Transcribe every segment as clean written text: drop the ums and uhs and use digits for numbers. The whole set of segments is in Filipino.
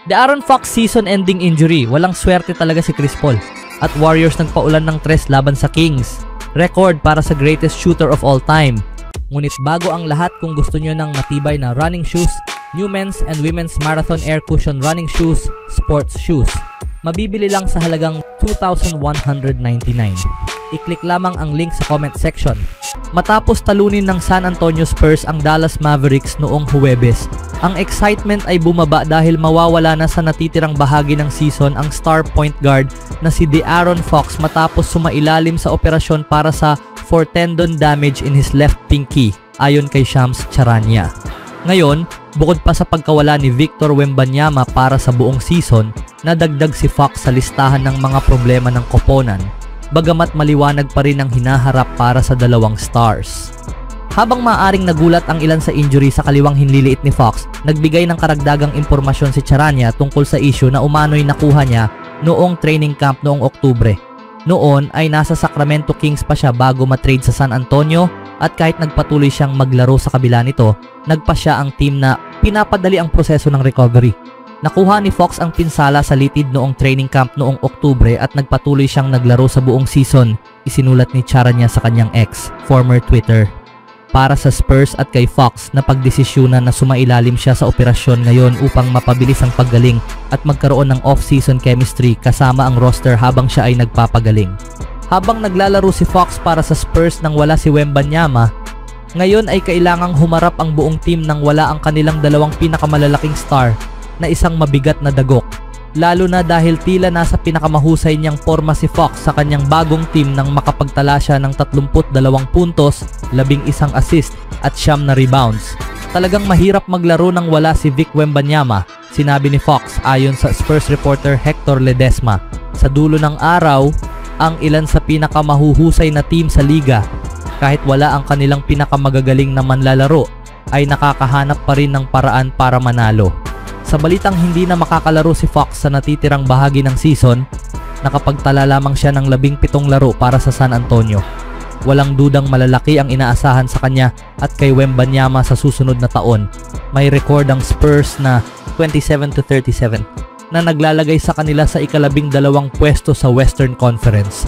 De'Aaron Fox season-ending injury. Walang swerte talaga si Chris Paul. At Warriors nagpaulan ng 3 laban sa Kings. Record para sa greatest shooter of all time. Ngunit bago ang lahat, kung gusto nyo ng matibay na running shoes, new men's and women's marathon air cushion running shoes, sports shoes, mabibili lang sa halagang $2,199. I-click lamang ang link sa comment section. Matapos talunin ng San Antonio Spurs ang Dallas Mavericks noong Huwebes, ang excitement ay bumaba dahil mawawala na sa natitirang bahagi ng season ang star point guard na si De'Aaron Fox matapos sumailalim sa operasyon para sa for tendon damage in his left pinky, ayon kay Shams Charania. Ngayon, bukod pa sa pagkawala ni Victor Wembanyama para sa buong season, nadagdag si Fox sa listahan ng mga problema ng koponan, bagamat maliwanag pa rin ang hinaharap para sa dalawang stars. Habang maaring nagulat ang ilan sa injury sa kaliwang hinliliit ni Fox, nagbigay ng karagdagang impormasyon si Charania tungkol sa issue na umano'y nakuha niya noong training camp noong Oktubre. Noon ay nasa Sacramento Kings pa siya bago matrade sa San Antonio, at kahit nagpatuloy siyang maglaro sa kabila nito, nagpa siya ang team na pinapadali ang proseso ng recovery. Nakuha ni Fox ang pinsala sa litid noong training camp noong Oktubre at nagpatuloy siyang naglaro sa buong season, isinulat ni Charania sa kanyang ex, former Twitter. Para sa Spurs at kay Fox, napagdesisyunan na sumailalim siya sa operasyon ngayon upang mapabilis ang paggaling at magkaroon ng off-season chemistry kasama ang roster habang siya ay nagpapagaling. Habang naglalaro si Fox para sa Spurs nang wala si Wembanyama, ngayon ay kailangang humarap ang buong team nang wala ang kanilang dalawang pinakamalalaking star na isang mabigat na dagok, lalo na dahil tila nasa pinakamahusay niyang forma si Fox sa kanyang bagong team nang makapagtala siya ng 32 puntos, 11 assist at 9 na rebounds. Talagang mahirap maglaro nang wala si Vic Wembanyama, sinabi ni Fox ayon sa Spurs reporter Hector Ledesma. Sa dulo ng araw, ang ilan sa pinakamahuhusay na team sa liga, kahit wala ang kanilang pinakamagagaling na manlalaro, ay nakakahanap pa rin ng paraan para manalo. Sa balitang hindi na makakalaro si Fox sa natitirang bahagi ng season, nakapagtala lamang siya ng 17 laro para sa San Antonio. Walang dudang malalaki ang inaasahan sa kanya at kay Wembanyama sa susunod na taon. May record ang Spurs na 27-37 na naglalagay sa kanila sa ika-12 pwesto sa Western Conference.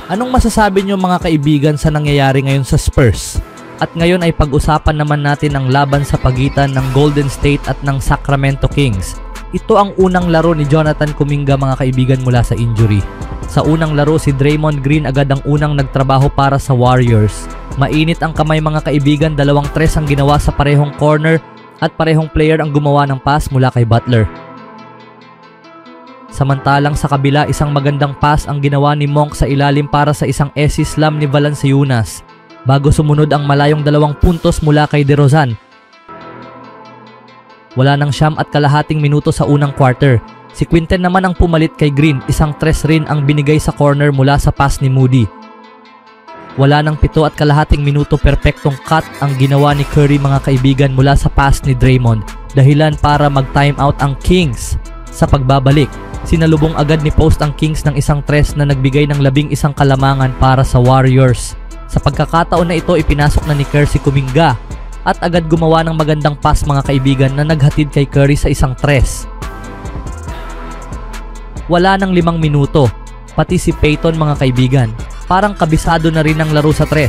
Anong masasabi niyo mga kaibigan sa nangyayari ngayon sa Spurs? At ngayon ay pag-usapan naman natin ang laban sa pagitan ng Golden State at ng Sacramento Kings. Ito ang unang laro ni Jonathan Kuminga mga kaibigan mula sa injury. Sa unang laro si Draymond Green agad ang unang nagtrabaho para sa Warriors. Mainit ang kamay mga kaibigan, 2-3 ang ginawa sa parehong corner at parehong player ang gumawa ng pass mula kay Butler. Samantalang sa kabila, isang magandang pass ang ginawa ni Monk sa ilalim para sa isang assist slam ni Valanciunas, bago sumunod ang malayong 2 puntos mula kay DeRozan. Wala nang 9.5 minuto sa unang quarter. Si Quinten naman ang pumalit kay Green, isang 3 rin ang binigay sa corner mula sa pass ni Moody. Wala nang 7.5 minuto, perpektong cut ang ginawa ni Curry mga kaibigan mula sa pass ni Draymond, dahilan para mag-timeout ang Kings. Sa pagbabalik, sinalubong agad ni Post ang Kings ng isang 3 na nagbigay ng 11 kalamangan para sa Warriors. Sa pagkakataon na ito, ipinasok na ni Kerr si Kuminga at agad gumawa ng magandang pass mga kaibigan na naghatid kay Curry sa isang 3. Wala nang 5 minuto, pati si Payton mga kaibigan, parang kabisado na rin ang laro sa 3.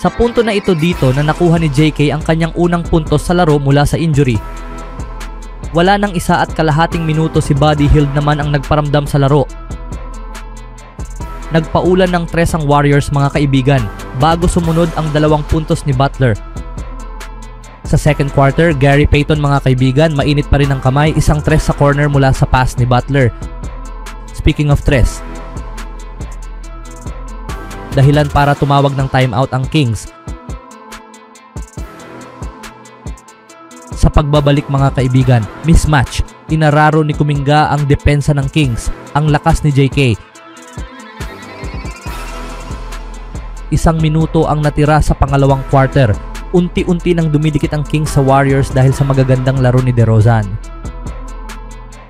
Sa punto na ito dito na nakuha ni JK ang kanyang unang puntos sa laro mula sa injury. Wala nang 1.5 minuto, si Buddy Hield naman ang nagparamdam sa laro. Nagpaulan ng 3 ang Warriors mga kaibigan, bago sumunod ang 2 puntos ni Butler. Sa second quarter, Gary Payton mga kaibigan, mainit pa rin ang kamay, isang 3 sa corner mula sa pass ni Butler. Speaking of 3, dahilan para tumawag ng timeout ang Kings. Sa pagbabalik mga kaibigan, mismatch, inararo ni Kuminga ang depensa ng Kings, ang lakas ni JK. 1 minuto ang natira sa pangalawang quarter. Unti-unti nang dumidikit ang Kings sa Warriors dahil sa magagandang laro ni DeRozan.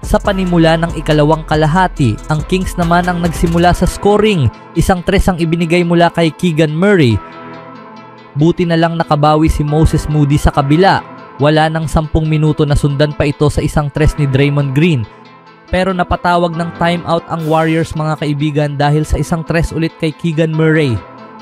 Sa panimula ng ikalawang kalahati, ang Kings naman ang nagsimula sa scoring. Isang 3 ang ibinigay mula kay Keegan Murray. Buti na lang nakabawi si Moses Moody sa kabila Wala nang 10 minuto na sundan pa ito sa isang tres ni Draymond Green. Pero napatawag ng timeout ang Warriors mga kaibigan dahil sa isang tres ulit kay Keegan Murray.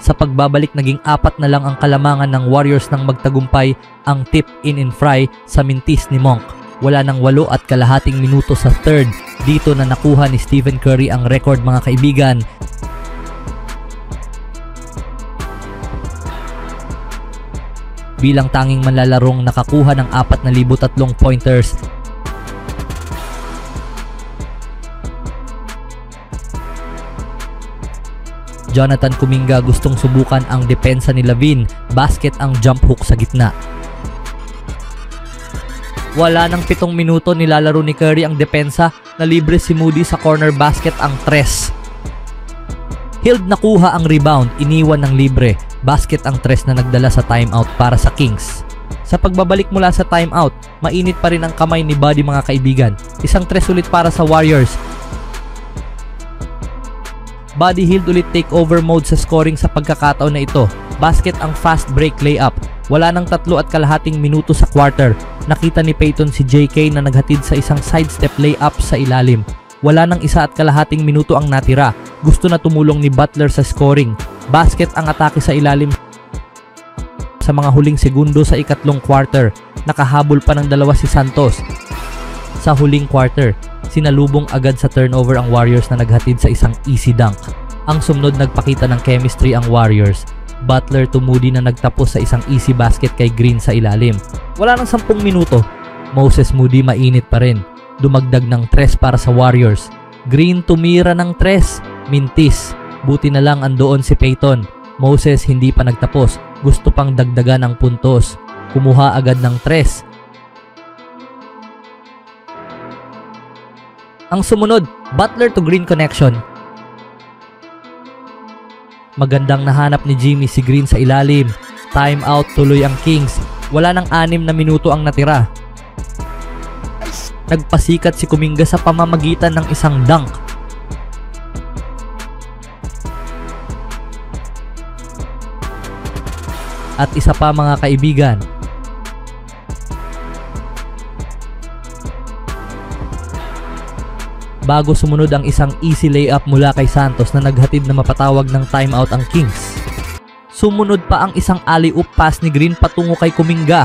Sa pagbabalik naging 4 na lang ang kalamangan ng Warriors nang magtagumpay ang tip in fry sa mintis ni Monk. Wala nang 8 at kalahating minuto sa third. Dito na nakuha ni Stephen Curry ang record mga kaibigan. Bilang tanging manlalarong nakakuha ng 4,003 pointers. Jonathan Kuminga gustong subukan ang depensa ni Lavin, basket ang jump hook sa gitna. Wala nang 7 minuto nilalaro ni Curry ang depensa, na libre si Moody sa corner basket ang tres. Hield nakuha ang rebound, iniwan ng libre, basket ang tres na nagdala sa timeout para sa Kings. Sa pagbabalik mula sa timeout, mainit pa rin ang kamay ni Buddy mga kaibigan. Isang tres ulit para sa Warriors. Buddy Hield ulit takeover mode sa scoring sa pagkakataon na ito. Basket ang fast break layup. Wala nang 3 at kalahating minuto sa quarter. Nakita ni Payton si JK na naghatid sa isang sidestep layup sa ilalim. Wala nang 1 at kalahating minuto ang natira. Gusto na tumulong ni Butler sa scoring. Basket ang atake sa ilalim sa mga huling segundo sa ikatlong quarter. Nakahabol pa ng 2 si Santos. Sa huling quarter, sinalubong agad sa turnover ang Warriors na naghatid sa isang easy dunk. Ang sumunod nagpakita ng chemistry ang Warriors. Butler to Moody na nagtapos sa isang easy basket kay Green sa ilalim. Wala nang 10 minuto. Moses Moody mainit pa rin. Dumagdag ng tres para sa Warriors. Green tumira ng tres. Mintis. Buti na lang andoon si Payton. Moses hindi pa nagtapos. Gusto pang dagdagan ng puntos. Kumuha agad ng tres. Ang sumunod, Butler to Green connection. Magandang nahanap ni Jimmy si Green sa ilalim. Time out tuloy ang Kings. Wala nang 6 na minuto ang natira. Nagpasikat si Kuminga sa pamamagitan ng isang dunk. At isa pa mga kaibigan. Bago sumunod ang isang easy layup mula kay Santos na naghatid na mapatawag ng timeout ang Kings. Sumunod pa ang isang alley-oop pass ni Green patungo kay Kuminga.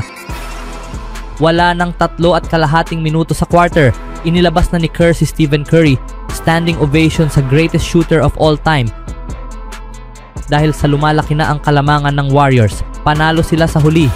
Wala nang 3 at kalahating minuto sa quarter. Inilabas na ni Kerr si Stephen Curry. Standing ovation sa greatest shooter of all time. Dahil sa lumalaki na ang kalamangan ng Warriors, panalo sila sa huli.